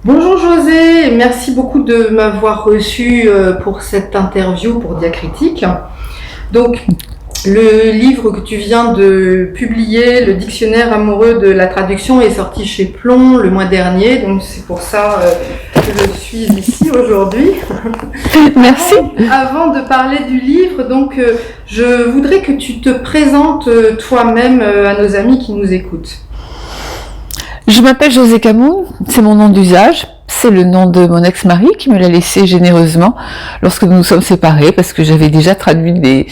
Bonjour José, merci beaucoup de m'avoir reçu pour cette interview pour Diacritique. Donc, le livre que tu viens de publier, le dictionnaire amoureux de la traduction, est sorti chez Plomb le mois dernier, donc c'est pour ça que je suis ici aujourd'hui. Merci. Avant de parler du livre, donc je voudrais que tu te présentes toi-même à nos amis qui nous écoutent. Je m'appelle José Camoun, c'est mon nom d'usage, c'est le nom de mon ex-mari qui me l'a laissé généreusement lorsque nous nous sommes séparés parce que j'avais déjà traduit des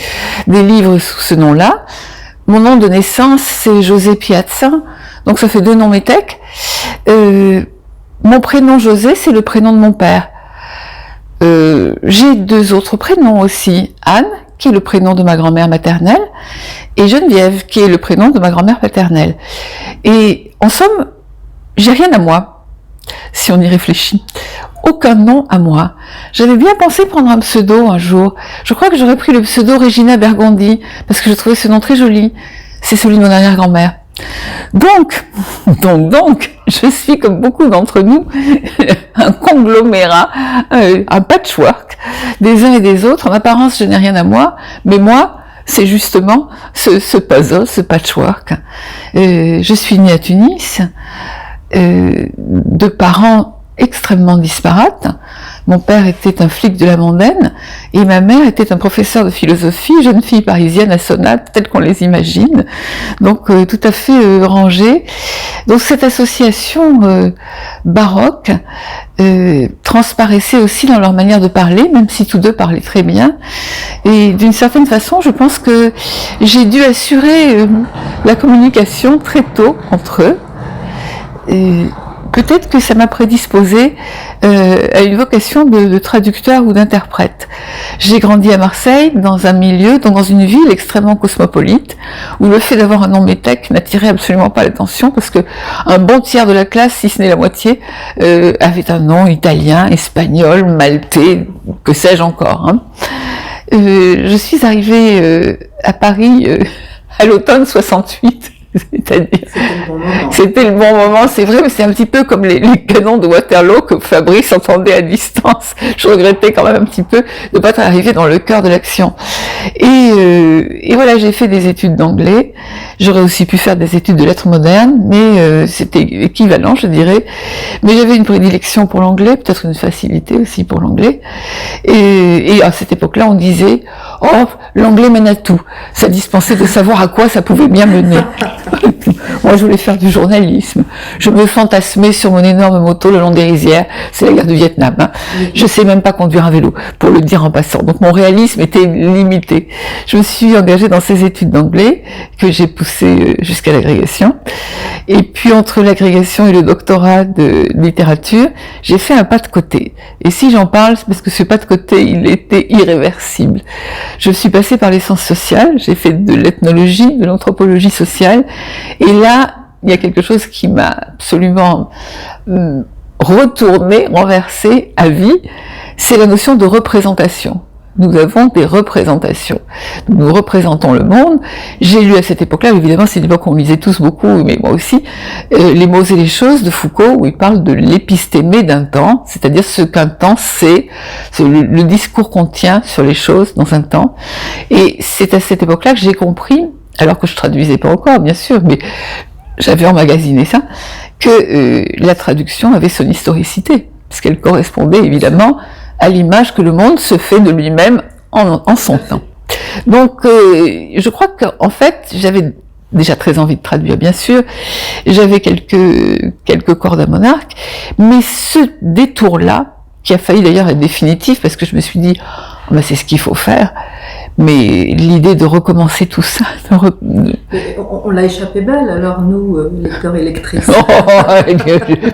livres sous ce nom-là. Mon nom de naissance c'est José Piazza, donc ça fait 2 noms métèques. Mon prénom José c'est le prénom de mon père. J'ai 2 autres prénoms aussi, Anne qui est le prénom de ma grand-mère maternelle et Geneviève qui est le prénom de ma grand-mère paternelle. Et en somme, j'ai rien à moi, si on y réfléchit. Aucun nom à moi. J'avais bien pensé prendre un pseudo un jour. Je crois que j'aurais pris le pseudo Regina Bergondi, parce que je trouvais ce nom très joli. C'est celui de mon arrière-grand-mère. Donc, je suis comme beaucoup d'entre nous, un conglomérat, un patchwork des uns et des autres. En apparence, je n'ai rien à moi, mais moi, c'est justement ce puzzle, ce patchwork. Je suis née à Tunis, de parents extrêmement disparates. Mon père était un flic de la mondaine et ma mère était un professeur de philosophie, jeune fille parisienne à sonate, telle qu'on les imagine, donc tout à fait rangée. Donc cette association baroque transparaissait aussi dans leur manière de parler, même si tous 2 parlaient très bien. Et d'une certaine façon, je pense que j'ai dû assurer la communication très tôt entre eux. Et peut-être que ça m'a prédisposé à une vocation de traducteur ou d'interprète. J'ai grandi à Marseille, dans un milieu, donc dans une ville extrêmement cosmopolite, où le fait d'avoir un nom métèque n'attirait absolument pas l'attention, parce que un bon tiers de la classe, si ce n'est la moitié, avait un nom italien, espagnol, maltais, que sais-je encore. Hein. Je suis arrivée à Paris à l'automne 68. C'est-à-dire, c'était le bon moment, c'est vrai, mais c'est un petit peu comme les canons de Waterloo que Fabrice entendait à distance. Je regrettais quand même un petit peu de ne pas être arrivé dans le cœur de l'action. Et voilà, j'ai fait des études d'anglais. J'aurais aussi pu faire des études de lettres modernes, mais c'était équivalent, je dirais. Mais j'avais une prédilection pour l'anglais, peut-être une facilité aussi pour l'anglais. Et à cette époque-là, on disait « Oh, l'anglais mène à tout ». Ça dispensait de savoir à quoi ça pouvait bien mener. Moi, je voulais faire du journalisme. Je me fantasmais sur mon énorme moto le long des rizières. C'est la guerre du Vietnam. Hein. Je sais même pas conduire un vélo, pour le dire en passant. Donc, mon réalisme était limité. Je me suis engagée dans ces études d'anglais que j'ai poussées jusqu'à l'agrégation. Et puis, entre l'agrégation et le doctorat de littérature, j'ai fait un pas de côté. Et si j'en parle, c'est parce que ce pas de côté, il était irréversible. Je suis passée par les sciences sociales. J'ai fait de l'ethnologie, de l'anthropologie sociale. Et là, il y a quelque chose qui m'a absolument retourné, renversé à vie, c'est la notion de représentation. Nous avons des représentations. Nous représentons le monde. J'ai lu à cette époque-là, évidemment, c'est une époque où on lisait tous beaucoup, mais moi aussi, Les mots et les choses de Foucault, où il parle de l'épistémé d'un temps, c'est-à-dire ce qu'un temps c'est le discours qu'on tient sur les choses dans un temps. Et c'est à cette époque-là que j'ai compris, alors que je traduisais pas encore, bien sûr, mais j'avais emmagasiné ça, que la traduction avait son historicité, puisqu'elle correspondait évidemment à l'image que le monde se fait de lui-même en son temps. Donc, je crois qu'en fait, j'avais déjà très envie de traduire, bien sûr, j'avais quelques cordes à mon arc, mais ce détour-là, qui a failli d'ailleurs être définitif, parce que je me suis dit, oh, ben c'est ce qu'il faut faire, mais l'idée de recommencer tout ça... On l'a échappé belle, alors nous, lecteurs et lectrices.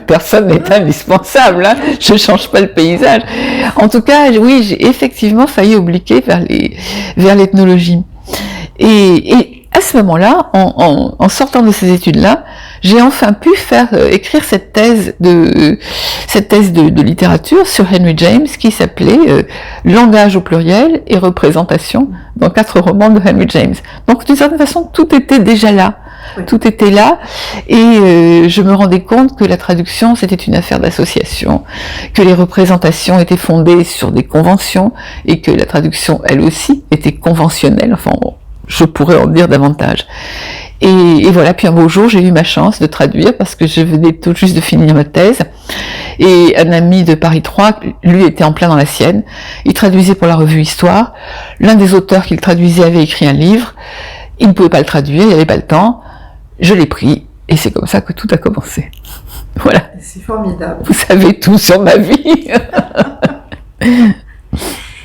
Personne n'est indispensable, hein. Je change pas le paysage. En tout cas, oui, j'ai effectivement failli obliquer vers l'ethnologie. Et à ce moment-là, en sortant de ces études-là, j'ai enfin pu écrire cette thèse de littérature sur Henry James qui s'appelait Langage au pluriel et représentation dans 4 romans de Henry James. Donc d'une certaine façon, tout était déjà là Oui. Tout était là, et je me rendais compte que la traduction, c'était une affaire d'association, que les représentations étaient fondées sur des conventions, et que la traduction, elle aussi, était conventionnelle. Enfin, bon, je pourrais en dire davantage. Et voilà, puis un beau jour, j'ai eu ma chance de traduire, parce que je venais tout juste de finir ma thèse, et un ami de Paris 3, lui, était en plein dans la sienne. Il traduisait pour la revue Histoire. L'un des auteurs qu'il traduisait avait écrit un livre. Il ne pouvait pas le traduire, il n'y avait pas le temps. Je l'ai pris, et c'est comme ça que tout a commencé. Voilà. C'est formidable. Vous savez tout sur ma vie.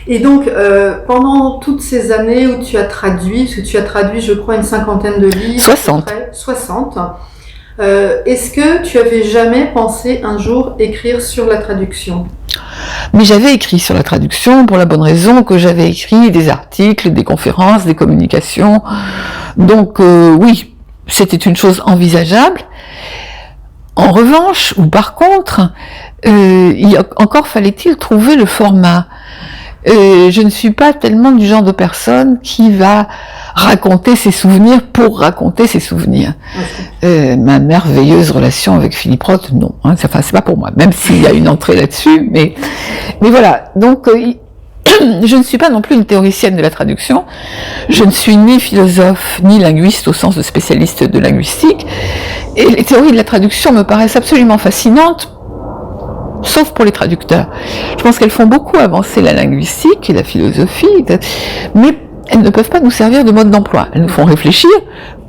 Et donc, pendant toutes ces années où tu as traduit, parce que tu as traduit, je crois, une cinquantaine de livres. 60. 60. Est-ce que tu avais jamais pensé un jour écrire sur la traduction ? Mais j'avais écrit sur la traduction pour la bonne raison que j'avais écrit des articles, des conférences, des communications. Donc oui, c'était une chose envisageable. En revanche, ou par contre, encore fallait-il trouver le format. Je ne suis pas tellement du genre de personne qui va raconter ses souvenirs pour raconter ses souvenirs. Ma merveilleuse relation avec Philippe Roth, non, hein, enfin c'est pas pour moi, même s'il y a une entrée là-dessus, mais voilà. Donc je ne suis pas non plus une théoricienne de la traduction, je ne suis ni philosophe ni linguiste au sens de spécialiste de linguistique, et les théories de la traduction me paraissent absolument fascinantes, sauf pour les traducteurs. Je pense qu'elles font beaucoup avancer la linguistique et la philosophie, mais elles ne peuvent pas nous servir de mode d'emploi. Elles nous font réfléchir,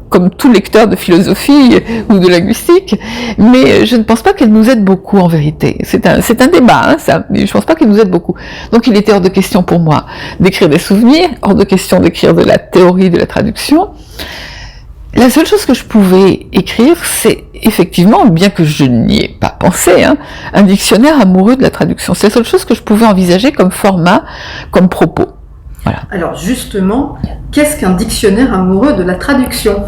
comme tout lecteur de philosophie ou de linguistique, mais je ne pense pas qu'elles nous aident beaucoup en vérité. C'est un débat, hein, ça, mais je ne pense pas qu'elles nous aident beaucoup. Donc il était hors de question pour moi d'écrire des souvenirs, hors de question d'écrire de la théorie de la traduction. La seule chose que je pouvais écrire, c'est effectivement, bien que je n'y ai pas pensé, hein, un dictionnaire amoureux de la traduction. C'est la seule chose que je pouvais envisager comme format, comme propos. Voilà. Alors justement, qu'est-ce qu'un dictionnaire amoureux de la traduction ?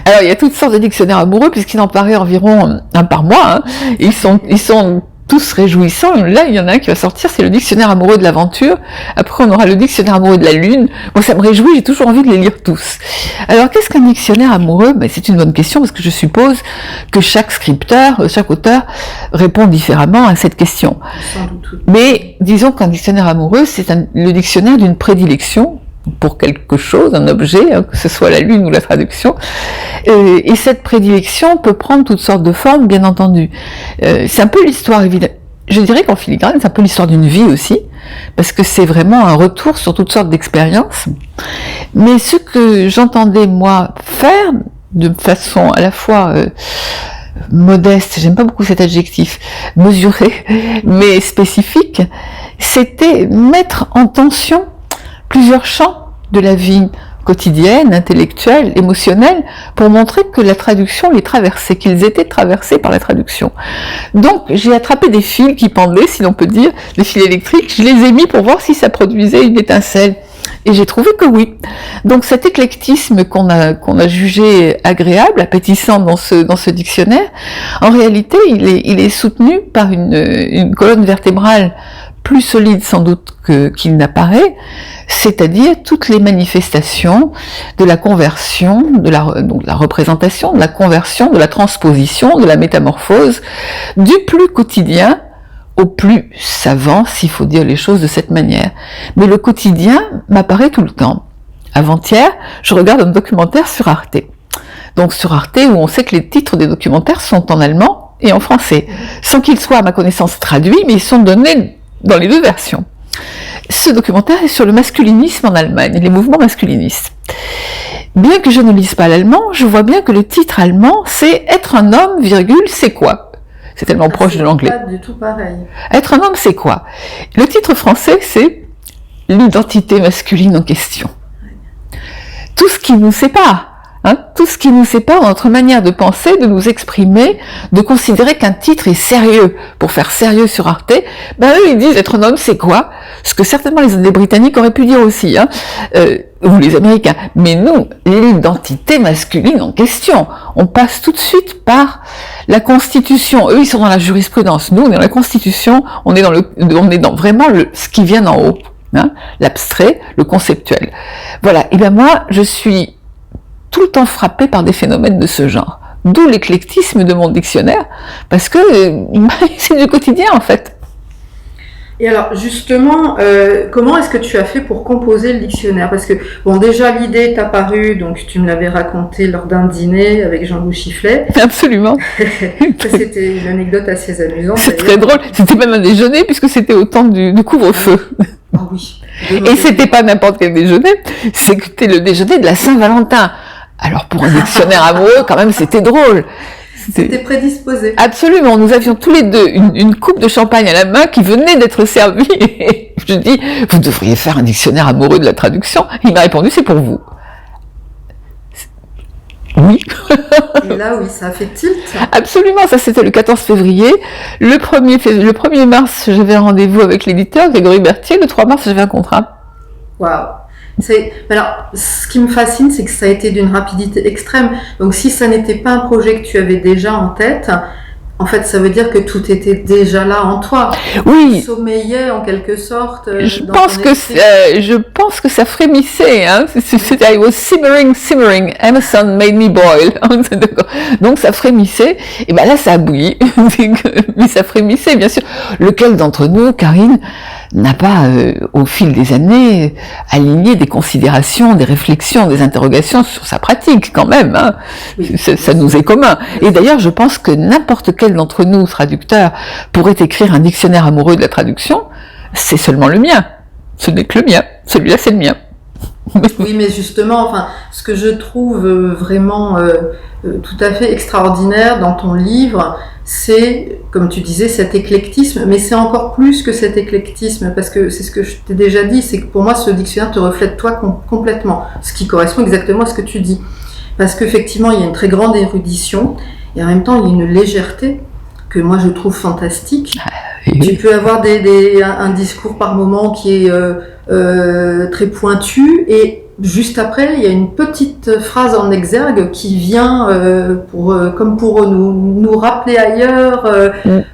Alors il y a toutes sortes de dictionnaires amoureux, puisqu'il en paraît environ un par mois. Hein. Ils sont tous réjouissants. Là, il y en a un qui va sortir, c'est le dictionnaire amoureux de l'aventure. Après, on aura le dictionnaire amoureux de la lune. Moi, ça me réjouit, j'ai toujours envie de les lire tous. Alors, qu'est-ce qu'un dictionnaire amoureux ? Ben, c'est une bonne question, parce que je suppose que chaque scripteur, chaque auteur répond différemment à cette question. Sans doute, oui. Mais disons qu'un dictionnaire amoureux, c'est le dictionnaire d'une prédilection pour quelque chose, un objet, hein, que ce soit la lune ou la traduction, et cette prédilection peut prendre toutes sortes de formes, bien entendu. C'est un peu l'histoire, évidemment, je dirais qu'en filigrane, c'est un peu l'histoire d'une vie aussi, parce que c'est vraiment un retour sur toutes sortes d'expériences, mais ce que j'entendais, moi, faire, de façon à la fois modeste, j'aime pas beaucoup cet adjectif, mesuré, mais spécifique, c'était mettre en tension plusieurs champs de la vie quotidienne, intellectuelle, émotionnelle, pour montrer que la traduction les traversait, qu'ils étaient traversés par la traduction. Donc j'ai attrapé des fils qui pendaient, si l'on peut dire, des fils électriques, je les ai mis pour voir si ça produisait une étincelle. Et j'ai trouvé que oui. Donc cet éclectisme qu'on a jugé agréable, appétissant dans ce dictionnaire, en réalité il est soutenu par une colonne vertébrale plus solide sans doute qu'il n'apparaît, c'est-à-dire toutes les manifestations de la conversion, donc de la représentation, de la conversion, de la transposition, de la métamorphose, du plus quotidien au plus savant, s'il faut dire les choses de cette manière. Mais le quotidien m'apparaît tout le temps. Avant-hier, je regarde un documentaire sur Arte. Donc sur Arte, où on sait que les titres des documentaires sont en allemand et en français, sans qu'ils soient à ma connaissance traduits, mais ils sont donnés dans les deux versions. Ce documentaire est sur le masculinisme en Allemagne, les mouvements masculinistes. Bien que je ne lise pas l'allemand, je vois bien que le titre allemand, c'est « Être un homme, virgule, c'est quoi ?» C'est tellement proche de l'anglais. Pas du tout pareil. Être un homme, c'est quoi ? Le titre français, c'est « L'identité masculine en question ». Tout ce qui nous sépare. Tout ce qui nous sépare dans notre manière de penser, de nous exprimer, de considérer qu'un titre est sérieux. Pour faire sérieux sur Arte, eux ils disent être un homme c'est quoi ? Ce que certainement les Britanniques auraient pu dire aussi, ou les Américains. Mais nous, l'identité masculine en question, on passe tout de suite par la Constitution. Eux ils sont dans la jurisprudence, nous on est dans la Constitution, on est dans vraiment ce qui vient d'en haut, l'abstrait, le conceptuel. Voilà, et bien moi je suis tout le temps frappée par des phénomènes de ce genre. D'où l'éclectisme de mon dictionnaire, parce que c'est du quotidien en fait. Et alors justement, comment est-ce que tu as fait pour composer le dictionnaire? Parce que bon, déjà l'idée t'a paru, donc tu me l'avais raconté lors d'un dîner avec Jean-Louis Chifflet. Absolument. Ça, c'était une anecdote assez amusante. C'est très drôle. C'était même un déjeuner puisque c'était au temps du couvre-feu. Ah oui. Et c'était pas n'importe quel déjeuner, c'était le déjeuner de la Saint-Valentin. Alors pour un dictionnaire amoureux, quand même, c'était drôle. C'était prédisposé. Absolument, nous avions tous les deux une coupe de champagne à la main qui venait d'être servie. Et je dis, vous devriez faire un dictionnaire amoureux de la traduction. Il m'a répondu, c'est pour vous. Oui. Et là, oui, ça a fait tilt. Absolument, ça c'était le 14 février. Le 1er mars, j'avais un rendez-vous avec l'éditeur, Grégory Berthier. Le 3 mars, j'avais un contrat. Waouh. Alors, ce qui me fascine, c'est que ça a été d'une rapidité extrême. Donc, si ça n'était pas un projet que tu avais déjà en tête, en fait, ça veut dire que tout était déjà là en toi. Oui. Tu sommeillais en quelque sorte. Je pense que ça frémissait. Hein. I was simmering. Emerson made me boil. Donc ça frémissait. Et ben là, ça a bouilli. Mais ça frémissait, bien sûr. Lequel d'entre nous, Karine, n'a pas, au fil des années, aligné des considérations, des réflexions, des interrogations sur sa pratique, quand même. Hein. Oui, ça nous est commun. Et d'ailleurs, je pense que n'importe quel d'entre nous, traducteurs, pourrait écrire un dictionnaire amoureux de la traduction. C'est seulement le mien. Ce n'est que le mien. Celui-là, c'est le mien. Oui, mais justement, enfin, ce que je trouve vraiment tout à fait extraordinaire dans ton livre, c'est, comme tu disais, cet éclectisme, mais c'est encore plus que cet éclectisme, parce que c'est ce que je t'ai déjà dit, c'est que pour moi, ce dictionnaire te reflète toi complètement, ce qui correspond exactement à ce que tu dis. Parce qu'effectivement, il y a une très grande érudition, et en même temps, il y a une légèreté que moi, je trouve fantastique. Tu peux avoir un discours par moment qui est très pointu, et juste après, il y a une petite phrase en exergue qui vient comme pour nous rappeler ailleurs,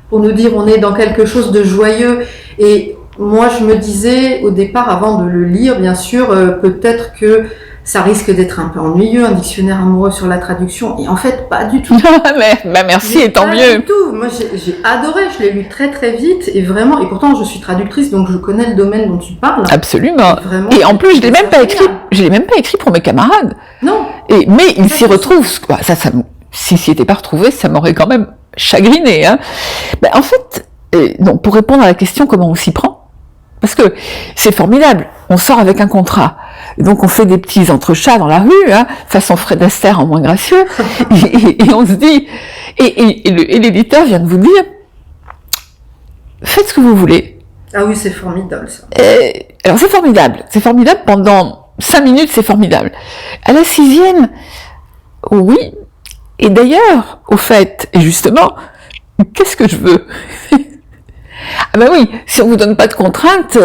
pour nous dire on est dans quelque chose de joyeux. Et moi, je me disais au départ, avant de le lire, bien sûr, peut-être que ça risque d'être un peu ennuyeux, un dictionnaire amoureux sur la traduction. Et en fait, pas du tout. Mais merci, et tant mieux. Pas du tout. Moi, j'ai adoré. Je l'ai lu très très vite. Et vraiment, et pourtant, je suis traductrice, donc je connais le domaine dont tu parles. Absolument. Vraiment, et en plus, je l'ai même pas écrit pour mes camarades. Non. Mais il s'y retrouve. S'il s'y était pas retrouvé, ça m'aurait quand même chagriné. Hein. En fait, pour répondre à la question comment on s'y prend, parce que c'est formidable. On sort avec un contrat. Donc on fait des petits entrechats dans la rue, hein, façon Fred Astaire en moins gracieux, et on se dit, et l'éditeur vient de vous dire, faites ce que vous voulez. Ah oui, c'est formidable ça. Alors c'est formidable pendant 5 minutes, c'est formidable. À la 6e, oui, et d'ailleurs, au fait, et justement, qu'est-ce que je veux? Ah ben oui, si on vous donne pas de contraintes,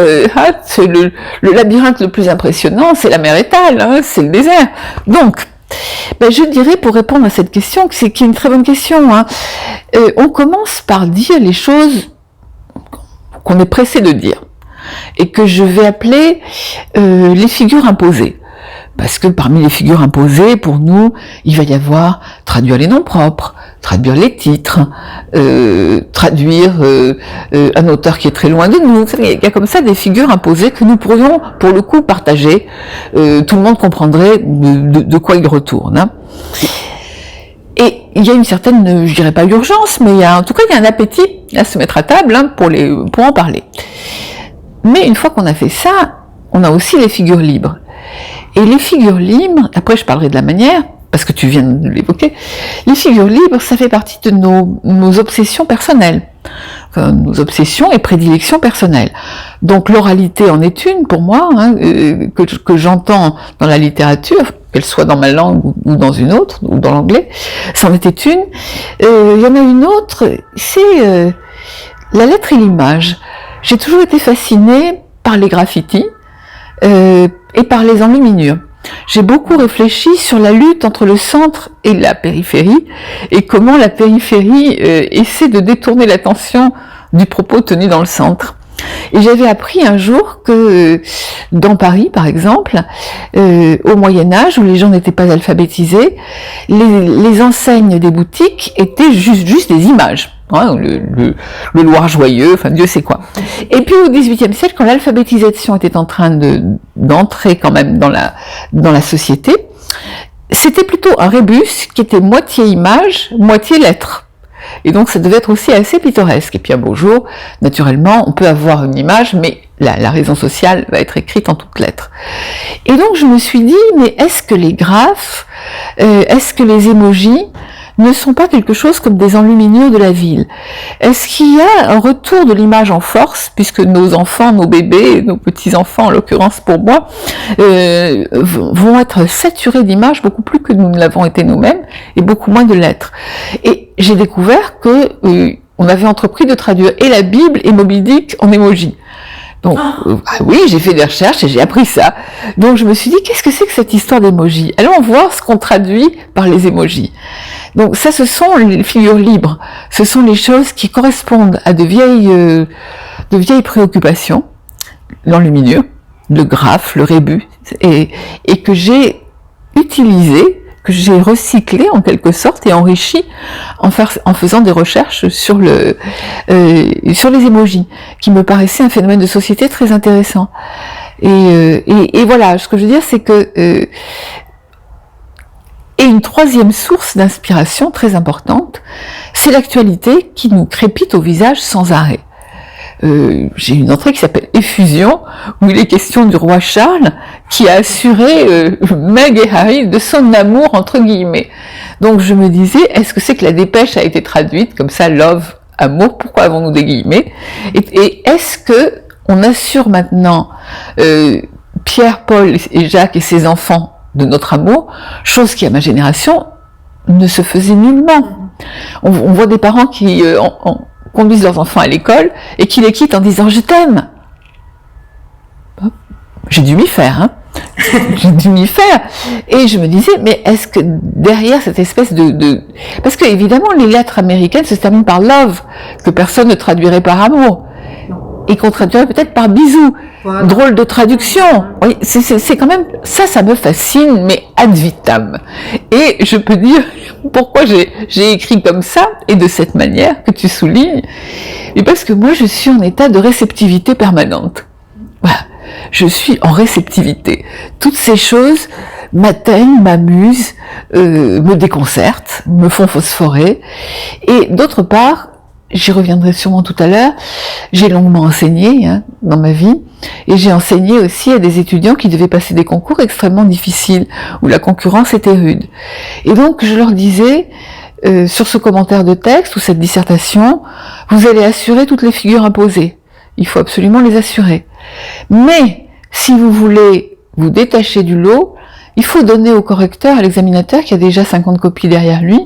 c'est le labyrinthe le plus impressionnant, c'est la mer étale, hein, c'est le désert. Donc, je dirais pour répondre à cette question, qui est une très bonne question, hein, on commence par dire les choses qu'on est pressé de dire, et que je vais appeler les figures imposées. Parce que parmi les figures imposées, pour nous, il va y avoir traduire les noms propres, traduire les titres, traduire un auteur qui est très loin de nous. Il y a comme ça des figures imposées que nous pourrions, pour le coup, partager. Tout le monde comprendrait de quoi il retourne. Hein. Et il y a une certaine, je dirais pas urgence, mais en tout cas, il y a un appétit à se mettre à table, hein, pour en parler. Mais une fois qu'on a fait ça, on a aussi les figures libres. Et les figures libres, après je parlerai de la manière, parce que tu viens de l'évoquer, les figures libres, ça fait partie de nos obsessions personnelles, nos obsessions et prédilections personnelles. Donc l'oralité en est une pour moi, hein, que j'entends dans la littérature, qu'elle soit dans ma langue ou dans une autre, ou dans l'anglais, c'en était une. Il y en a une autre, c'est la lettre et l'image. J'ai toujours été fascinée par les graffitis, et par les enluminures. J'ai beaucoup réfléchi sur la lutte entre le centre et la périphérie, et comment la périphérie essaie de détourner l'attention du propos tenu dans le centre. Et j'avais appris un jour que dans Paris, par exemple, au Moyen-Âge, où les gens n'étaient pas alphabétisés, les enseignes des boutiques étaient juste des images. Hein, le Loir joyeux, enfin Dieu sait quoi. Et puis au XVIIIe siècle, quand l'alphabétisation était en train d'entrer quand même dans la société, c'était plutôt un rébus qui était moitié image, moitié lettre. Et donc ça devait être aussi assez pittoresque. Et puis un beau jour, naturellement, on peut avoir une image, mais la raison sociale va être écrite en toutes lettres. Et donc je me suis dit, mais est-ce que les graphes, est-ce que les émojis ne sont pas quelque chose comme des enluminures de la ville? Est-ce qu'il y a un retour de l'image en force, puisque nos enfants, nos bébés, nos petits-enfants, en l'occurrence pour moi, vont être saturés d'images beaucoup plus que nous ne l'avons été nous-mêmes, et beaucoup moins de lettres. Et j'ai découvert que on avait entrepris de traduire et la Bible et Moby Dick en émojis. Donc, oui, j'ai fait des recherches et j'ai appris ça. Donc, je me suis dit, qu'est-ce que c'est que cette histoire d'émojis? Allons voir ce qu'on traduit par les émojis. Donc, ça, ce sont les figures libres. Ce sont les choses qui correspondent à de vieilles préoccupations, l'enluminure, le graphe, le rébus, et que j'ai utilisé, que j'ai recyclé en quelque sorte et enrichi en faisant des recherches sur les émojis, qui me paraissaient un phénomène de société très intéressant. Et voilà, ce que je veux dire, c'est que et une troisième source d'inspiration très importante, c'est l'actualité qui nous crépite au visage sans arrêt. J'ai une entrée qui s'appelle Effusion, où il est question du roi Charles, qui a assuré Meg et Harry de son amour, entre guillemets. Donc je me disais, est-ce que c'est que la dépêche a été traduite comme ça, love, amour, pourquoi avons-nous des guillemets? Et est-ce que on assure maintenant Pierre, Paul et Jacques et ses enfants de notre amour, chose qui à ma génération ne se faisait nullement. On voit des parents qui conduisent leurs enfants à l'école et qui les quittent en disant « je t'aime ». J'ai dû m'y faire, hein. J'ai dû m'y faire. Et je me disais, mais est-ce que derrière cette espèce Parce que évidemment, les lettres américaines se terminent par « love », que personne ne traduirait par « amour ». Et qu'on traduirait peut-être par bisous. Voilà. Drôle de traduction. Oui, c'est quand même, ça me fascine, mais ad vitam. Et je peux dire pourquoi j'ai écrit comme ça, et de cette manière que tu soulignes, et parce que moi je suis en état de réceptivité permanente. Voilà. Je suis en réceptivité. Toutes ces choses m'atteignent, m'amusent, me déconcertent, me font phosphorer, et d'autre part, j'y reviendrai sûrement tout à l'heure, j'ai longuement enseigné dans ma vie, et j'ai enseigné aussi à des étudiants qui devaient passer des concours extrêmement difficiles, où la concurrence était rude. Et donc je leur disais, sur ce commentaire de texte ou cette dissertation, vous allez assurer toutes les figures imposées. Il faut absolument les assurer. Mais si vous voulez vous détacher du lot, il faut donner au correcteur, à l'examinateur, qui a déjà 50 copies derrière lui,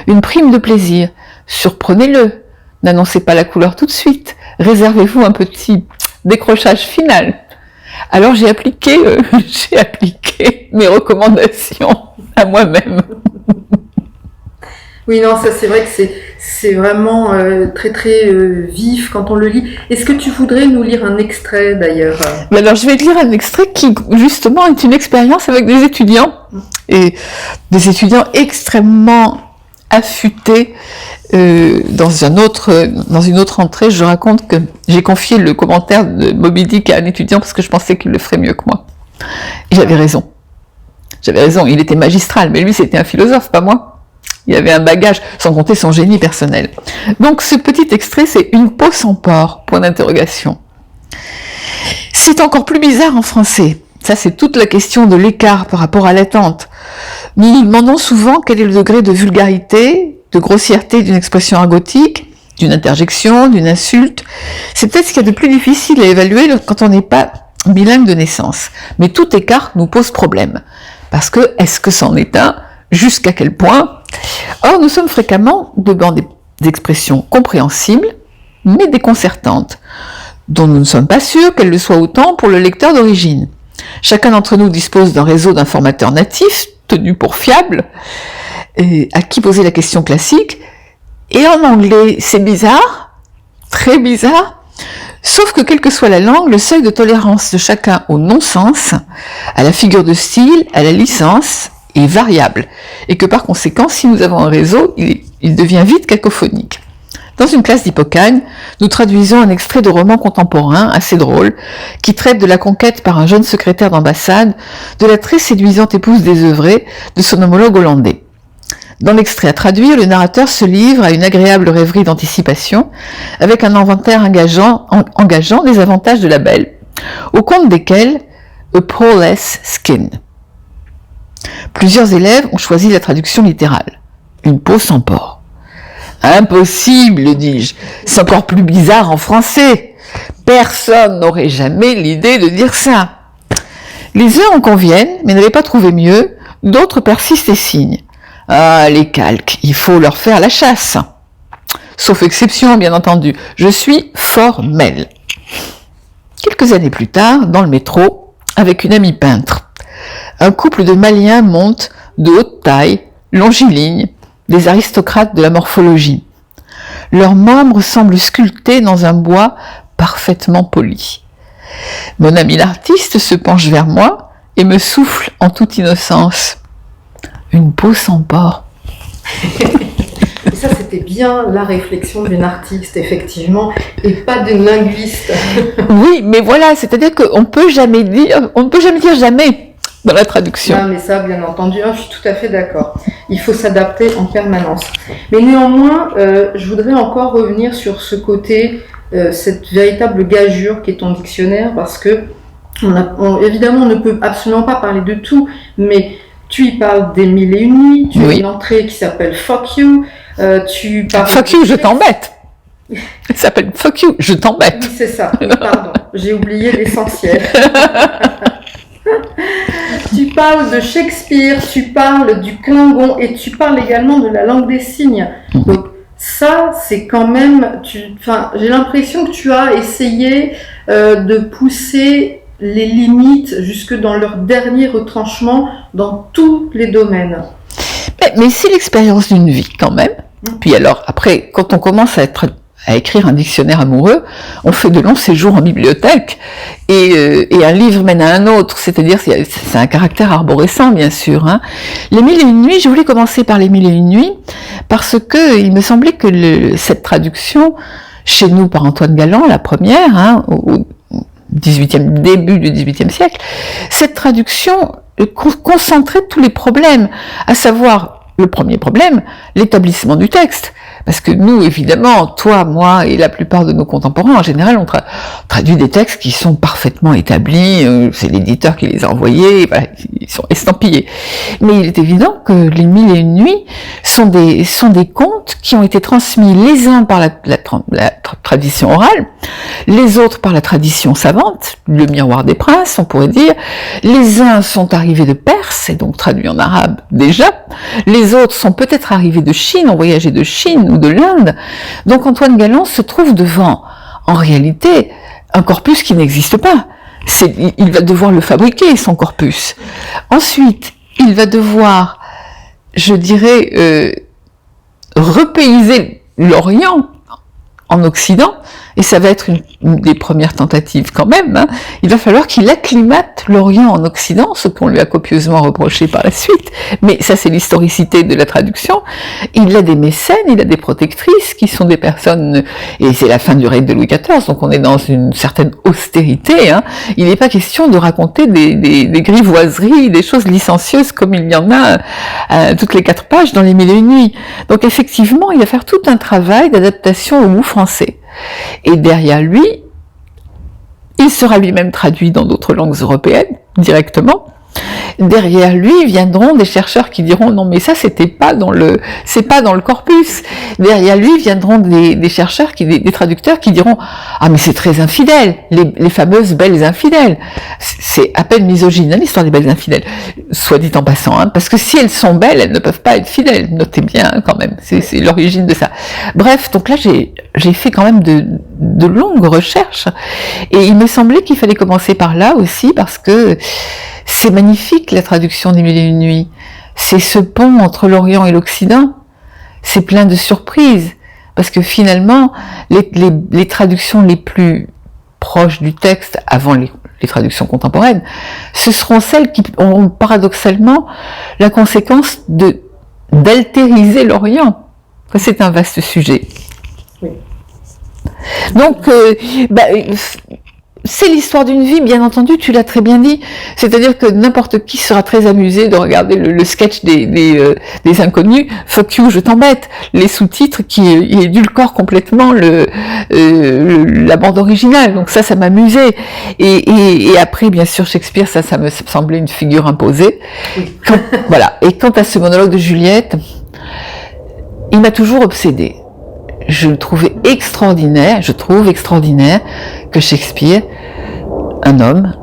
une prime de plaisir. Surprenez-le. N'annoncez pas la couleur tout de suite. Réservez-vous un petit décrochage final. Alors j'ai appliqué mes recommandations à moi-même. Oui, non, ça c'est vrai que c'est vraiment très très vif quand on le lit. Est-ce que tu voudrais nous lire un extrait d'ailleurs? Alors je vais te lire un extrait qui justement est une expérience avec des étudiants, et des étudiants extrêmement affûtés. Dans une autre entrée, je raconte que j'ai confié le commentaire de Moby Dick à un étudiant parce que je pensais qu'il le ferait mieux que moi. Et j'avais raison. Il était magistral, mais lui c'était un philosophe, pas moi. Il avait un bagage, sans compter son génie personnel. Donc ce petit extrait, c'est « Une peau sans pores », point d'interrogation. C'est encore plus bizarre en français. Ça, c'est toute la question de l'écart par rapport à l'attente. Nous nous demandons souvent quel est le degré de vulgarité, de grossièreté d'une expression argotique, d'une interjection, d'une insulte. C'est peut-être ce qu'il y a de plus difficile à évaluer quand on n'est pas bilingue de naissance. Mais tout écart nous pose problème. Parce que, est-ce que c'en est un? Jusqu'à quel point? Or, nous sommes fréquemment devant des expressions compréhensibles, mais déconcertantes, dont nous ne sommes pas sûrs qu'elles le soient autant pour le lecteur d'origine. Chacun d'entre nous dispose d'un réseau d'informateurs natifs, tenus pour fiables, à qui poser la question classique. Et en anglais, c'est bizarre, très bizarre. Sauf que quelle que soit la langue, le seuil de tolérance de chacun au non-sens, à la figure de style, à la licence, est variable. Et que par conséquent, si nous avons un réseau, il devient vite cacophonique. Dans une classe d'Hippocagne, nous traduisons un extrait de roman contemporain assez drôle qui traite de la conquête par un jeune secrétaire d'ambassade de la très séduisante épouse désœuvrée de son homologue hollandais. Dans l'extrait à traduire, le narrateur se livre à une agréable rêverie d'anticipation avec un inventaire engageant des avantages de la belle, au compte desquels « a poreless skin ». Plusieurs élèves ont choisi la traduction littérale « une peau sans pore ». Impossible, dis-je, c'est encore plus bizarre en français. Personne n'aurait jamais l'idée de dire ça. Les uns en conviennent, mais n'avaient pas trouvé mieux, d'autres persistent et signent. Ah, les calques, il faut leur faire la chasse. Sauf exception, bien entendu, je suis formel. Quelques années plus tard, dans le métro, avec une amie peintre, un couple de Maliens monte de haute taille, longiligne, des aristocrates de la morphologie. Leurs membres semblent sculptés dans un bois parfaitement poli. Mon ami l'artiste se penche vers moi et me souffle en toute innocence. Une peau sans pore. Et ça, c'était bien la réflexion d'une artiste, effectivement, et pas d'une linguiste. Oui, mais voilà, c'est-à-dire qu'on ne peut jamais dire jamais dans la traduction. Non, mais ça, bien entendu, je suis tout à fait d'accord. Il faut s'adapter en permanence. Mais néanmoins, je voudrais encore revenir sur ce côté, cette véritable gageure qui est ton dictionnaire, parce que évidemment, on ne peut absolument pas parler de tout, mais tu y parles des 1000 et une nuits, tu as une entrée qui s'appelle Fuck You, tu parles... Fuck You, je t'embête. Elle s'appelle Fuck You, je t'embête. Oui, c'est ça, pardon, j'ai oublié l'essentiel. Tu parles de Shakespeare, tu parles du Klingon et tu parles également de la langue des signes. Donc ça, c'est quand même... j'ai l'impression que tu as essayé de pousser les limites jusque dans leur dernier retranchement dans tous les domaines. Mais c'est l'expérience d'une vie quand même. Puis alors, après, quand on commence à écrire un dictionnaire amoureux, on fait de longs séjours en bibliothèque et un livre mène à un autre, c'est-à-dire c'est un caractère arborescent bien sûr. Hein. Les 1000 et une nuits, je voulais commencer par les 1000 et une nuits parce que il me semblait que cette traduction, chez nous par Antoine Galland, la première, au début du XVIIIe siècle, cette traduction concentrait tous les problèmes, à savoir le premier problème, l'établissement du texte. Parce que nous, évidemment, toi, moi et la plupart de nos contemporains, en général, on traduit des textes qui sont parfaitement établis, c'est l'éditeur qui les a envoyés, voilà, ils sont estampillés. Mais il est évident que les 1000 et une nuits sont des contes qui ont été transmis les uns par la tradition orale, les autres par la tradition savante, le miroir des princes, on pourrait dire. Les uns sont arrivés de Perse, et donc traduits en arabe déjà. Les autres sont peut-être arrivés de Chine, ont voyagé de Chine ou de l'Inde. Donc Antoine Galland se trouve devant, en réalité, un corpus qui n'existe pas. Il va devoir le fabriquer, son corpus. Ensuite, il va devoir, je dirais, repayser l'Orient en Occident, et ça va être une des premières tentatives quand même. Hein. Il va falloir qu'il acclimate l'Orient en Occident, ce qu'on lui a copieusement reproché par la suite, mais ça c'est l'historicité de la traduction. Il a des mécènes, il a des protectrices qui sont des personnes, et c'est la fin du règne de Louis XIV, donc on est dans une certaine austérité. Hein. Il n'est pas question de raconter des grivoiseries, des choses licencieuses comme il y en a toutes les 4 pages dans les 1000 et une nuits. Donc effectivement, il va faire tout un travail d'adaptation au goût français. Et derrière lui, il sera lui-même traduit dans d'autres langues européennes, directement. Derrière lui viendront des chercheurs qui diront non mais ça c'est pas dans le corpus. Derrière lui viendront des chercheurs des traducteurs qui diront ah mais c'est très infidèle, les fameuses belles infidèles. C'est à peine misogyne l'histoire des belles infidèles, soit dit en passant, hein, parce que si elles sont belles, elles ne peuvent pas être fidèles. Notez bien hein, quand même, c'est l'origine de ça. Bref, donc là j'ai fait quand même de longues recherches et il me semblait qu'il fallait commencer par là aussi parce que c'est magnifique la traduction des 1000 et une nuits. C'est ce pont entre l'Orient et l'Occident. C'est plein de surprises. Parce que finalement, les traductions les plus proches du texte avant les traductions contemporaines, ce seront celles qui auront paradoxalement la conséquence d'altériser l'Orient. C'est un vaste sujet. Oui. Donc, c'est l'histoire d'une vie, bien entendu, tu l'as très bien dit. C'est-à-dire que n'importe qui sera très amusé de regarder le sketch des inconnus. Fuck you, je t'embête. Les sous-titres qui édulcorent complètement la bande originale. Donc ça m'amusait. Et après, bien sûr, Shakespeare, ça me semblait une figure imposée. Voilà. Et quant à ce monologue de Juliette, il m'a toujours obsédée. Je trouve extraordinaire que Shakespeare, un homme,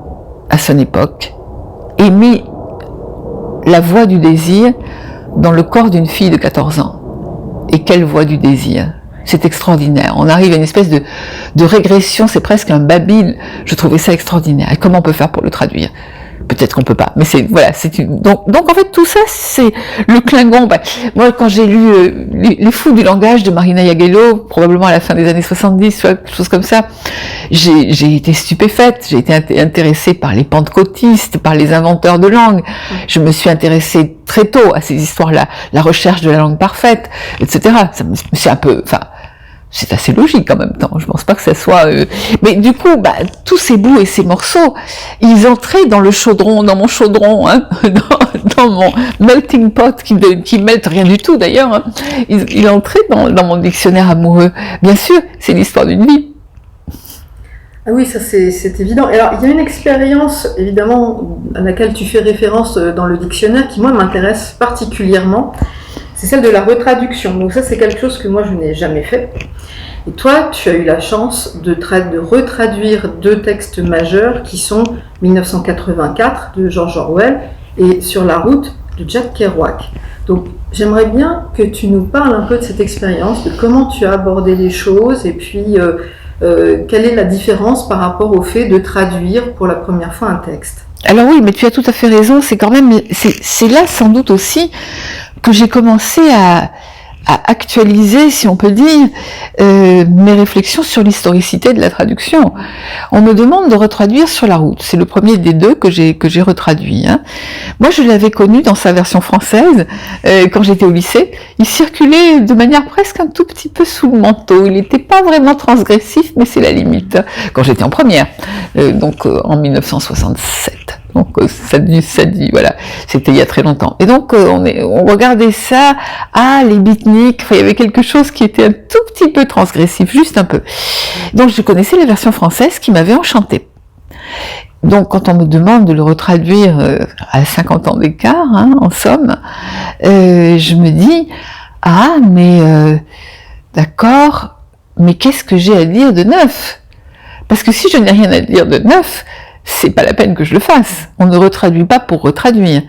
à son époque, ait mis la voix du désir dans le corps d'une fille de 14 ans. Et quelle voix du désir! C'est extraordinaire. On arrive à une espèce de régression, c'est presque un babil. Je trouvais ça extraordinaire. Et comment on peut faire pour le traduire? Peut-être qu'on peut pas, mais donc en fait tout ça c'est le Klingon. Moi quand j'ai lu les Fous du langage de Marina Jagello, probablement à la fin des années 70, quelque chose comme ça, j'ai été stupéfaite, j'ai été intéressée par les pentecôtistes, par les inventeurs de langue. Je me suis intéressée très tôt à ces histoires-là, la recherche de la langue parfaite, etc. C'est un peu, c'est assez logique en même temps. Je pense pas que ça soit. Mais du coup, tous ces bouts et ces morceaux, ils entraient dans le chaudron, dans mon chaudron, dans mon melting pot qui melt rien du tout d'ailleurs. Hein. Ils entraient dans mon dictionnaire amoureux. Bien sûr, c'est l'histoire d'une vie. Ah oui, ça c'est évident. Alors, il y a une expérience, évidemment, à laquelle tu fais référence dans le dictionnaire qui, moi, m'intéresse particulièrement. C'est celle de la retraduction. Donc ça, c'est quelque chose que moi, je n'ai jamais fait. Et toi, tu as eu la chance de retraduire deux textes majeurs qui sont 1984 de George Orwell et Sur la route de Jack Kerouac. Donc, j'aimerais bien que tu nous parles un peu de cette expérience, de comment tu as abordé les choses et puis quelle est la différence par rapport au fait de traduire pour la première fois un texte. Alors oui, mais tu as tout à fait raison. C'est là sans doute aussi que j'ai commencé à actualiser, si on peut dire, mes réflexions sur l'historicité de la traduction. On me demande de retraduire Sur la route. C'est le premier des deux que j'ai retraduit. Hein. Moi, je l'avais connu dans sa version française quand j'étais au lycée. Il circulait de manière presque un tout petit peu sous le manteau. Il n'était pas vraiment transgressif, mais c'est la limite. Quand j'étais en première, donc en 1967. Donc ça dit, voilà, c'était il y a très longtemps. Et donc on regardait ça, les beatniks, il y avait quelque chose qui était un tout petit peu transgressif, juste un peu. Donc je connaissais la version française qui m'avait enchantée. Donc quand on me demande de le retraduire à 50 ans d'écart, en somme, je me dis, d'accord, mais qu'est-ce que j'ai à dire de neuf? Parce que si je n'ai rien à dire de neuf, c'est pas la peine que je le fasse. On ne retraduit pas pour retraduire.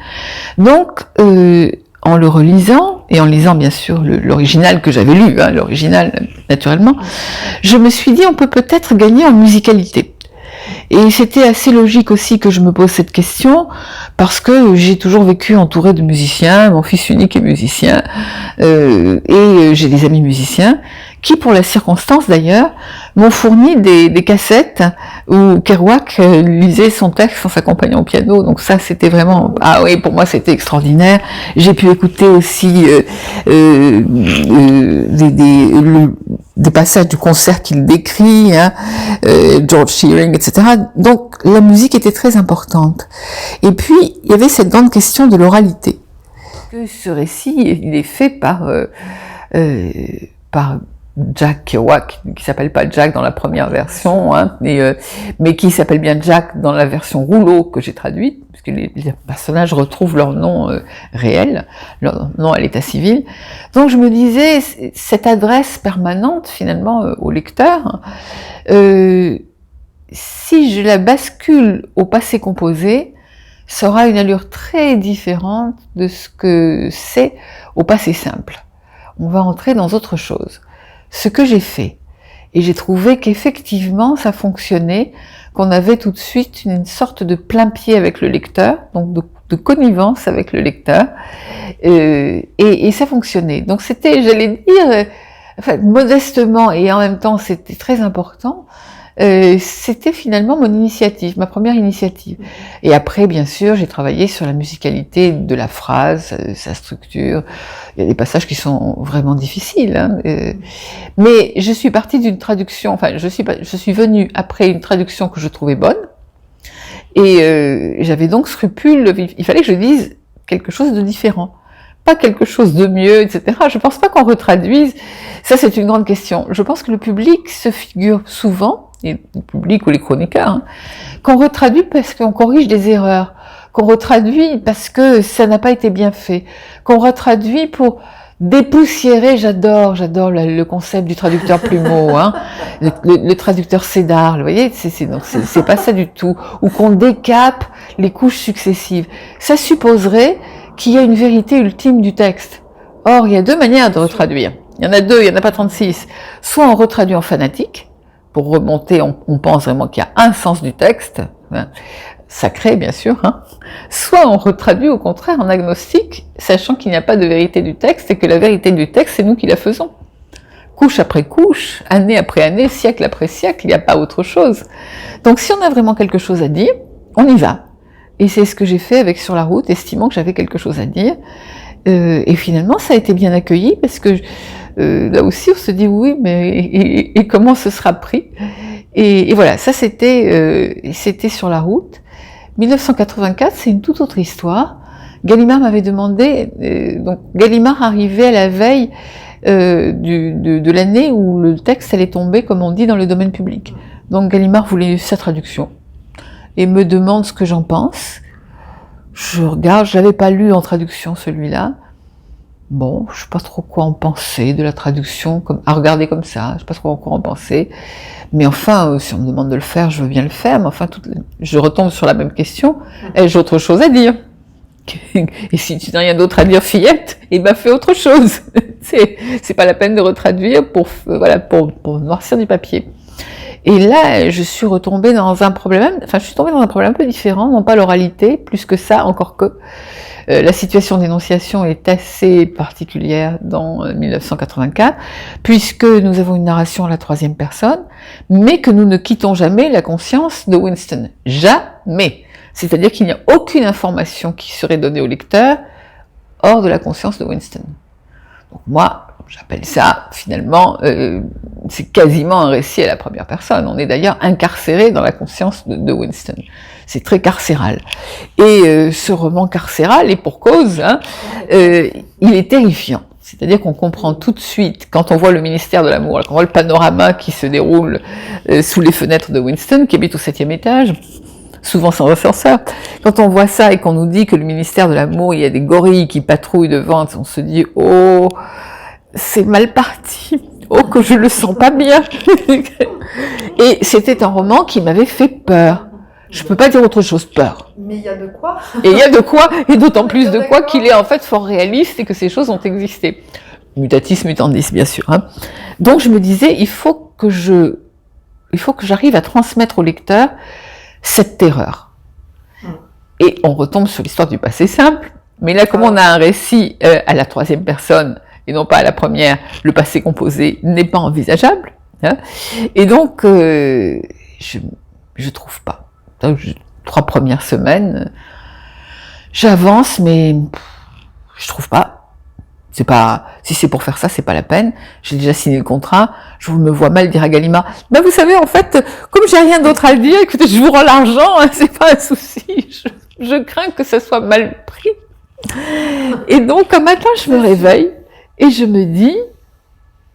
Donc, en le relisant, et en lisant bien sûr l'original que j'avais lu, l'original naturellement, je me suis dit on peut peut-être gagner en musicalité. Et c'était assez logique aussi que je me pose cette question, parce que j'ai toujours vécu entourée de musiciens, mon fils unique est musicien, et j'ai des amis musiciens, qui pour la circonstance d'ailleurs, m'ont fourni des cassettes où Kerouac lisait son texte en s'accompagnant au piano, donc ça c'était vraiment, pour moi c'était extraordinaire. J'ai pu écouter aussi des passages du concert qu'il décrit, George Shearing, etc. Donc la musique était très importante. Et puis il y avait cette grande question de l'oralité. Que ce récit il est fait par Jack Kerouac, qui s'appelle pas Jack dans la première version, mais qui s'appelle bien Jack dans la version rouleau que j'ai traduite, puisque les personnages retrouvent leur nom réel, leur nom à l'état civil. Donc je me disais, cette adresse permanente finalement au lecteur, si je la bascule au passé composé, ça aura une allure très différente de ce que c'est au passé simple. On va entrer dans autre chose. Ce que j'ai fait, et j'ai trouvé qu'effectivement ça fonctionnait, qu'on avait tout de suite une sorte de plein-pied avec le lecteur, donc de connivence avec le lecteur, et ça fonctionnait. Donc c'était, j'allais dire, modestement, et en même temps c'était très important, c'était finalement mon initiative, ma première initiative. Et après, bien sûr, j'ai travaillé sur la musicalité de la phrase, sa structure. Il y a des passages qui sont vraiment difficiles, hein. Mais je suis partie d'une traduction, enfin, je suis venue après une traduction que je trouvais bonne. Et j'avais donc scrupule, il fallait que je dise quelque chose de différent. Pas quelque chose de mieux, etc. Je pense pas qu'on retraduise. Ça, c'est une grande question. Je pense que le public se figure souvent, et le public ou les chroniqueurs, hein, qu'on retraduit parce qu'on corrige des erreurs, qu'on retraduit parce que ça n'a pas été bien fait, qu'on retraduit pour dépoussiérer. J'adore le concept du traducteur plumeau, hein, le traducteur Cédar, vous voyez, c'est pas ça du tout, ou qu'on décape les couches successives. Ça supposerait qu'il y a une vérité ultime du texte. Or, il y a deux manières de retraduire. Il y en a deux, il n'y en a pas 36. Soit on retraduit en fanatique, pour remonter, on pense vraiment qu'il y a un sens du texte, hein, sacré bien sûr, hein. Soit on retraduit au contraire en agnostique, sachant qu'il n'y a pas de vérité du texte et que la vérité du texte, c'est nous qui la faisons. Couche après couche, année après année, siècle après siècle, il n'y a pas autre chose. Donc si on a vraiment quelque chose à dire, on y va. Et c'est ce que j'ai fait avec Sur la route, estimant que j'avais quelque chose à dire. Et finalement, ça a été bien accueilli, parce que là aussi, on se dit oui, mais et comment ce sera pris? Et voilà, ça c'était Sur la route. 1984, c'est une toute autre histoire. Gallimard m'avait demandé, donc Gallimard arrivait à la veille de l'année où le texte allait tomber, comme on dit, dans le domaine public. Donc Gallimard voulait sa traduction et me demande ce que j'en pense. Je regarde, je l'avais pas lu en traduction celui-là. Bon, je sais pas trop quoi en penser de la traduction, à regarder comme ça, je sais pas trop quoi en penser. Mais enfin, si on me demande de le faire, je veux bien le faire, mais enfin, je retombe sur la même question. Ai-je autre chose à dire? Et si tu n'as rien d'autre à dire, fillette, eh ben fais autre chose. C'est pas la peine de retraduire pour noircir du papier. Et là, je suis retombée dans un problème, je suis tombée dans un problème un peu différent, non pas l'oralité, plus que ça, encore que la situation d'énonciation est assez particulière dans 1984, puisque nous avons une narration à la troisième personne, mais que nous ne quittons jamais la conscience de Winston. Jamais. C'est-à-dire qu'il n'y a aucune information qui serait donnée au lecteur hors de la conscience de Winston. Donc moi, j'appelle ça, finalement, c'est quasiment un récit à la première personne. On est d'ailleurs incarcéré dans la conscience de Winston. C'est très carcéral. Et ce roman carcéral, et pour cause, hein, il est terrifiant. C'est-à-dire qu'on comprend tout de suite, quand on voit le ministère de l'amour, quand on voit le panorama qui se déroule sous les fenêtres de Winston, qui habite au 7e étage, souvent sans ascenseur. Quand on voit ça et qu'on nous dit que le ministère de l'amour, il y a des gorilles qui patrouillent devant, on se dit « Oh, c'est mal parti, oh que je le sens pas bien !» Et c'était un roman qui m'avait fait peur. Je peux pas dire autre chose, peur. Mais il y a de quoi. Et il y a de quoi, et d'autant plus de quoi qu'il est en fait fort réaliste et que ces choses ont existé. Mutatis mutandis, bien sûr, hein. Donc je me disais, il faut que j'arrive à transmettre au lecteur cette terreur. Et on retombe sur l'histoire du passé simple, mais là, comme on a un récit à la troisième personne, et non pas à la première, le passé composé n'est pas envisageable, hein. Et donc, je trouve pas. Donc, 3 premières semaines, j'avance, mais je trouve pas. C'est pas, si c'est pour faire ça, c'est pas la peine. J'ai déjà signé le contrat. Je me vois mal dire à Gallimard, ben vous savez, en fait, comme j'ai rien d'autre à dire, écoutez, je vous rends l'argent, hein, c'est pas un souci. Je crains que ça soit mal pris. Et donc, un matin, je me réveille et je me dis,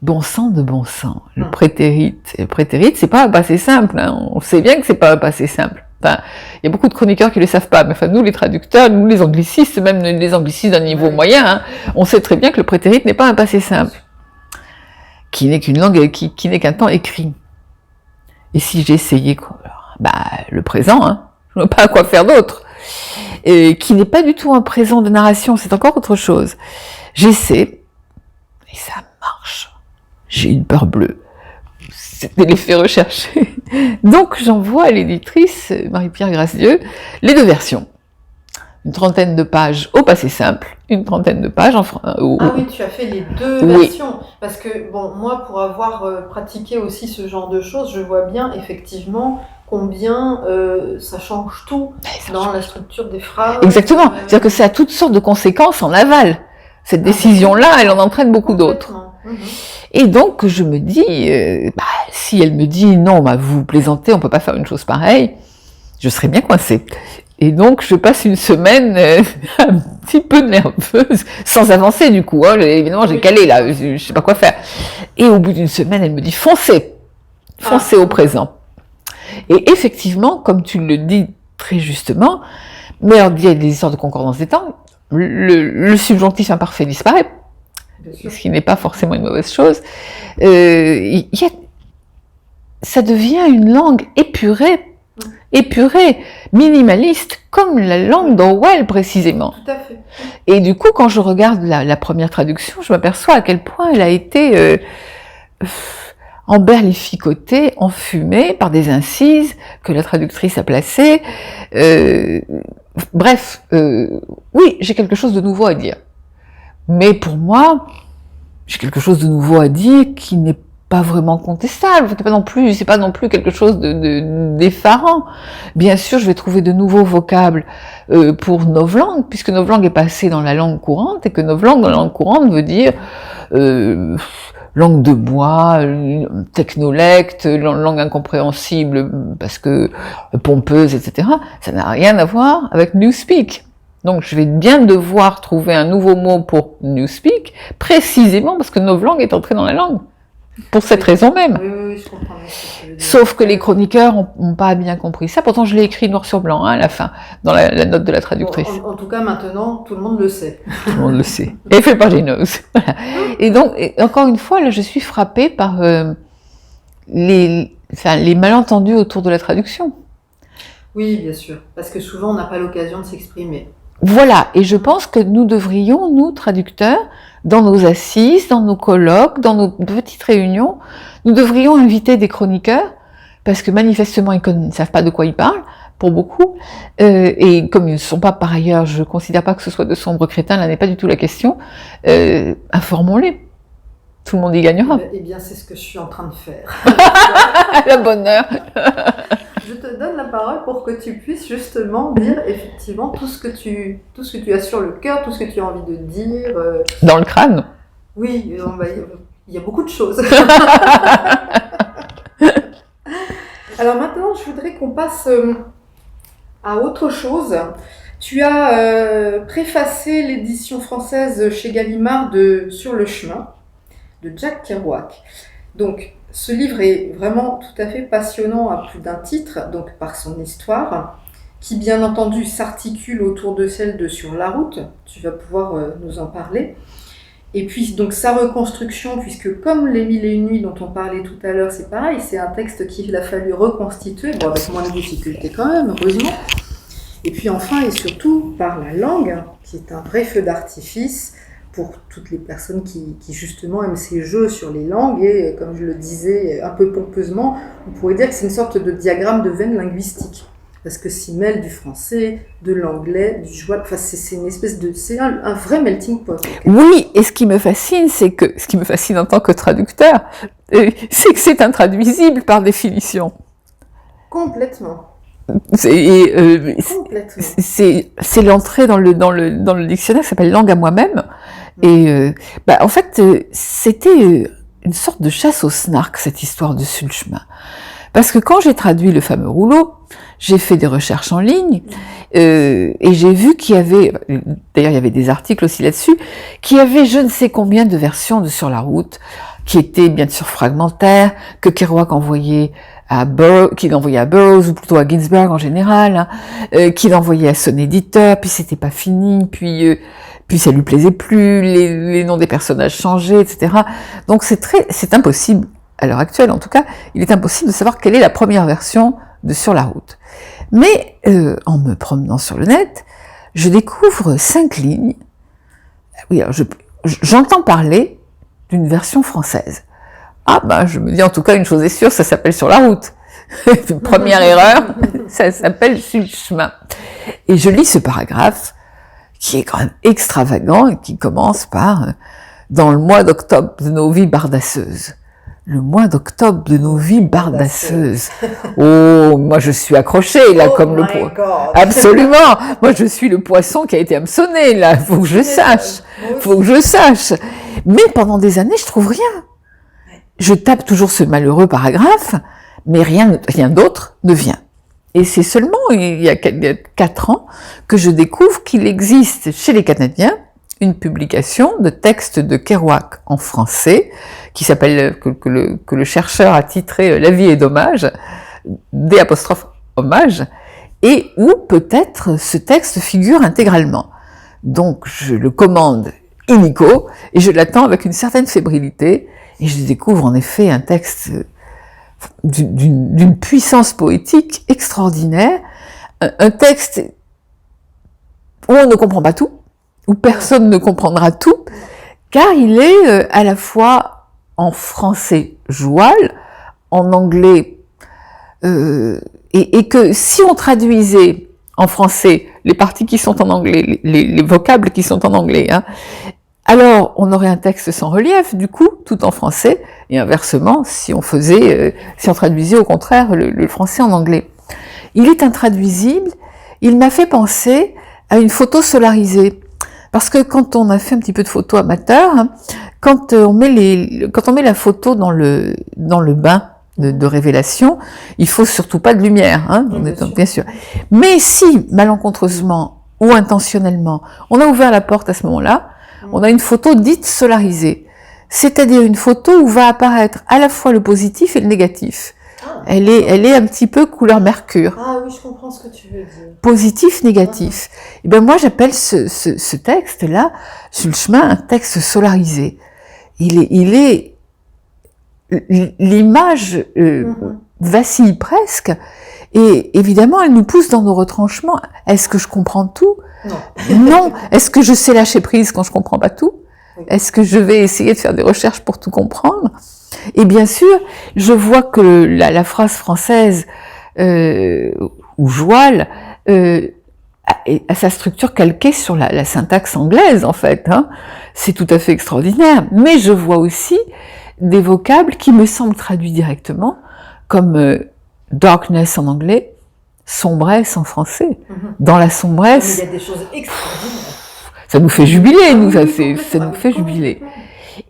bon sang de bon sang, le prétérite. Le prétérite, c'est pas un passé simple, hein. On sait bien que c'est pas un passé simple. Enfin, il y a beaucoup de chroniqueurs qui le savent pas, mais enfin, nous, les traducteurs, nous, les anglicistes, même les anglicistes d'un niveau moyen, hein, on sait très bien que le prétérite n'est pas un passé simple, qui n'est qu'une langue, qui n'est qu'un temps écrit. Et si j'ai essayé, quoi, le présent, hein, je ne vois pas à quoi faire d'autre, et qui n'est pas du tout un présent de narration, c'est encore autre chose. J'essaie, et ça marche. J'ai une peur bleue. C'était l'effet recherché. Donc j'envoie à l'éditrice, Marie-Pierre Gracieux, les 2 versions. une trentaine de pages au passé simple, une trentaine de pages Ah oui, tu as fait les deux versions. Parce que, bon, moi, pour avoir pratiqué aussi ce genre de choses, je vois bien, effectivement, combien ça change tout dans la structure des phrases. Exactement. C'est-à-dire que ça a toutes sortes de conséquences en aval. Cette décision-là, elle en entraîne beaucoup d'autres. Et donc, je me dis, si elle me dit, non, vous plaisantez, on peut pas faire une chose pareille, je serais bien coincée. Et donc, je passe une semaine un petit peu nerveuse, sans avancer du coup. Hein. Évidemment, j'ai calé là, je sais pas quoi faire. Et au bout d'une semaine, elle me dit, foncez au présent. Et effectivement, comme tu le dis très justement, mais alors, il y a des histoires de concordance des temps, le subjonctif imparfait disparaît, ce qui n'est pas forcément une mauvaise chose. Ça devient une langue épurée, minimaliste, comme la langue d'Orwell précisément. Tout à fait. Et du coup, quand je regarde la première traduction, je m'aperçois à quel point elle a été emberlificotée, enfumée par des incises que la traductrice a placées. Bref, oui, j'ai quelque chose de nouveau à dire. Mais pour moi, j'ai quelque chose de nouveau à dire qui n'est pas vraiment contestable. C'est pas non plus quelque chose d'effarant. Bien sûr, je vais trouver de nouveaux vocables pour novlangue, puisque novlangue est passé dans la langue courante, et que novlangue dans la langue courante veut dire langue de bois, technolecte, langue incompréhensible parce que pompeuse, etc. Ça n'a rien à voir avec newspeak. Donc je vais bien devoir trouver un nouveau mot pour newspeak, précisément parce que novlangue est entrée dans la langue. Pour cette raison même. Oui, je comprends. Sauf que les chroniqueurs n'ont pas bien compris ça. Pourtant, je l'ai écrit noir sur blanc, à la fin, dans la note de la traductrice. Bon, en tout cas, maintenant, tout le monde le sait. Tout le monde le sait. Et fait par Genos. Voilà. Et donc, encore une fois, là, je suis frappée par les malentendus autour de la traduction. Oui, bien sûr. Parce que souvent, on n'a pas l'occasion de s'exprimer. Voilà. Et je pense que nous devrions, nous, traducteurs, dans nos assises, dans nos colloques, dans nos petites réunions, nous devrions inviter des chroniqueurs, parce que manifestement, ils ne savent pas de quoi ils parlent, pour beaucoup, et comme ils ne sont pas par ailleurs, je ne considère pas que ce soit de sombres crétins, là n'est pas du tout la question, informons-les. Tout le monde y gagnera. Eh bien, c'est ce que je suis en train de faire. Le bonheur. Je te donne la parole pour que tu puisses justement dire effectivement tout ce que tu as sur le cœur, tout ce que tu as envie de dire. Dans le crâne. Oui, il y a beaucoup de choses. Alors maintenant, je voudrais qu'on passe à autre chose. Tu as préfacé l'édition française chez Gallimard de Sur le chemin de Jack Kerouac. Donc, ce livre est vraiment tout à fait passionnant à plus d'un titre, donc par son histoire, qui bien entendu s'articule autour de celle de Sur la route. Tu vas pouvoir nous en parler. Et puis donc sa reconstruction, puisque comme Les Mille et une nuits dont on parlait tout à l'heure, c'est pareil, c'est un texte qu'il a fallu reconstituer, bon, avec moins de difficultés quand même, heureusement. Et puis enfin et surtout par la langue, qui est un vrai feu d'artifice pour toutes les personnes qui justement aiment ces jeux sur les langues. Et comme je le disais un peu pompeusement, on pourrait dire que c'est une sorte de diagramme de veine linguistique. Parce que s'y mêle du français, de l'anglais, du joie, enfin c'est une espèce de, c'est un vrai melting pot. Oui, et ce qui me fascine en tant que traducteur, c'est que c'est intraduisible par définition. Complètement. C'est l'entrée dans le dictionnaire qui s'appelle Langue à moi-même. Et en fait, c'était une sorte de chasse au snark, cette histoire de Sur le chemin. Parce que quand j'ai traduit le fameux rouleau, j'ai fait des recherches en ligne et j'ai vu qu'il y avait, d'ailleurs il y avait des articles aussi là-dessus, qu'il y avait je ne sais combien de versions de Sur la route, qui étaient bien sûr fragmentaires, que Kerouac envoyait qu'il envoyait à Burroughs, ou plutôt à Ginsberg en général, qu'il envoyait à son éditeur, puis c'était pas fini, puis ça lui plaisait plus, les noms des personnages changeaient, etc. Donc c'est impossible, à l'heure actuelle en tout cas, il est impossible de savoir quelle est la première version de Sur la route. Mais en me promenant sur le net, je découvre 5 lignes. Oui, alors j'entends parler d'une version française. Ah je me dis en tout cas une chose est sûre, ça s'appelle Sur la route. Première erreur, ça s'appelle Sur le chemin. Et je lis ce paragraphe qui est quand même extravagant et qui commence par « Dans le mois d'octobre de nos vies bardasseuses ». Le mois d'octobre de nos vies bardasseuses. Oh, moi je suis accrochée là comme le poisson. Absolument. Moi je suis le poisson qui a été hameçonné là. Faut que je sache. Faut que je sache. Mais pendant des années je trouve rien. Je tape toujours ce malheureux paragraphe, mais rien d'autre ne vient. Et c'est seulement il y a 4 ans que je découvre qu'il existe chez les Canadiens une publication de textes de Kerouac en français, qui s'appelle, que le chercheur a titré « La vie est dommage », D''hommage, et où peut-être ce texte figure intégralement. Donc je le commande illico, et je l'attends avec une certaine fébrilité, et je découvre en effet un texte d'une puissance poétique extraordinaire, un texte où on ne comprend pas tout, où personne ne comprendra tout, car il est à la fois en français joual, en anglais, et que si on traduisait en français les parties qui sont en anglais, les vocables qui sont en anglais, hein, alors on aurait un texte sans relief, du coup, tout en français, et inversement, si on traduisait au contraire le français en anglais. Il est intraduisible, il m'a fait penser à une photo solarisée. Parce que quand on a fait un petit peu de photo amateur, hein, quand on met la photo dans le bain de révélation, il faut surtout pas de lumière, hein, bien sûr. Mais si, malencontreusement ou intentionnellement, on a ouvert la porte à ce moment-là, on a une photo dite solarisée. C'est-à-dire une photo où va apparaître à la fois le positif et le négatif. Elle est un petit peu couleur mercure. Ah oui, je comprends ce que tu veux dire. Positif, négatif. Et ben moi j'appelle ce texte-là, Sur le chemin, un texte solarisé. L'image vacille presque, et évidemment elle nous pousse dans nos retranchements. Est-ce que je comprends tout? Non. Est-ce que je sais lâcher prise quand je comprends pas tout? Est-ce que je vais essayer de faire des recherches pour tout comprendre? Et bien sûr, je vois que la phrase française ou joual a sa structure calquée sur la syntaxe anglaise, en fait. Hein. C'est tout à fait extraordinaire. Mais je vois aussi des vocables qui me semblent traduits directement, comme darkness en anglais, sombresse en français. Dans la sombresse... Mais il y a des choses extraordinaires. Ça nous fait jubiler, ça nous fait jubiler.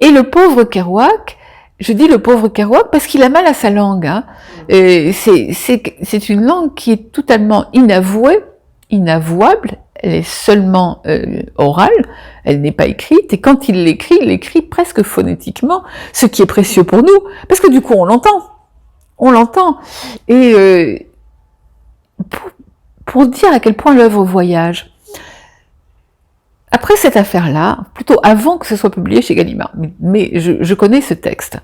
Et le pauvre Kerouac, je dis le pauvre Kerouac parce qu'il a mal à sa langue. Hein. C'est une langue qui est totalement inavouable, elle est seulement orale, elle n'est pas écrite, et quand il l'écrit presque phonétiquement, ce qui est précieux pour nous, parce que du coup on l'entend. Et pour dire à quel point l'œuvre voyage, après cette affaire-là, plutôt avant que ce soit publié chez Gallimard, mais je connais ce texte,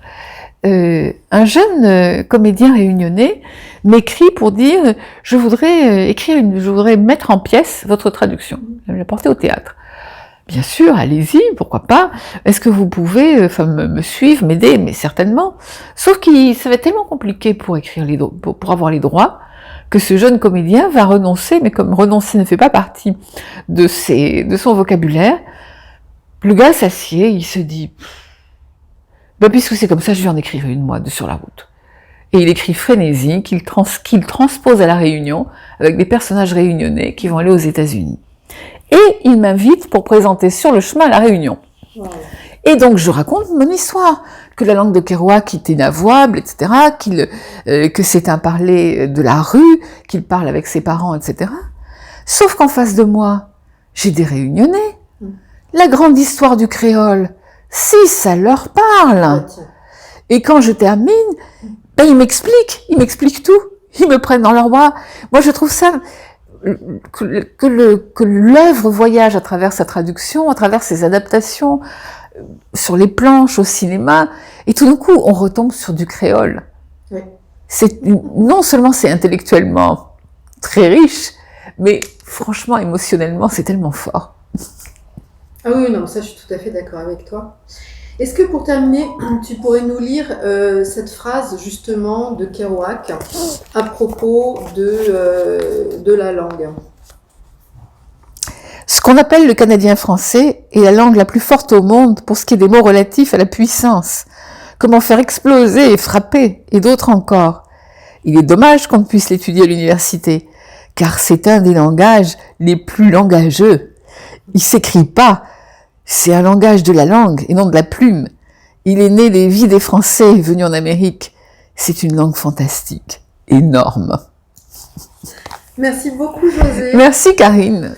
un jeune comédien réunionnais m'écrit pour dire « je voudrais mettre en pièce votre traduction, la porter au théâtre ». Bien sûr, allez-y, pourquoi pas. Est-ce que vous pouvez me suivre, m'aider? Mais certainement. Sauf que ça va être tellement compliqué pour avoir les droits, que ce jeune comédien va renoncer, mais comme renoncer ne fait pas partie de son vocabulaire, le gars s'assied, il se dit puisque c'est comme ça, je vais en écrire une, moi, de Sur la route. Et il écrit Frénésie, qu'il transpose à La Réunion, avec des personnages réunionnais qui vont aller aux États-Unis. Et il m'invite pour présenter Sur le chemin à La Réunion. Wow. Et donc je raconte mon histoire, que la langue de Kerouac est inavouable, etc., que c'est un parler de la rue, qu'il parle avec ses parents, etc. Sauf qu'en face de moi, j'ai des Réunionnais. La grande histoire du créole, si ça leur parle. Et quand je termine, ils m'expliquent tout. Ils me prennent dans leurs bras. Moi, je trouve ça... que l'œuvre voyage à travers sa traduction, à travers ses adaptations, sur les planches, au cinéma, et tout d'un coup, on retombe sur du créole. Oui. Non seulement c'est intellectuellement très riche, mais franchement, émotionnellement, c'est tellement fort. Ah oui, non, ça, je suis tout à fait d'accord avec toi. Est-ce que pour terminer, tu pourrais nous lire cette phrase justement de Kerouac à propos de la langue? Ce qu'on appelle le canadien français est la langue la plus forte au monde pour ce qui est des mots relatifs à la puissance. Comment faire exploser et frapper, et d'autres encore. Il est dommage qu'on ne puisse l'étudier à l'université, car c'est un des langages les plus langageux. Il s'écrit pas, c'est un langage de la langue et non de la plume. Il est né des vies des Français venus en Amérique. C'est une langue fantastique, énorme. Merci beaucoup, José. Merci, Karine.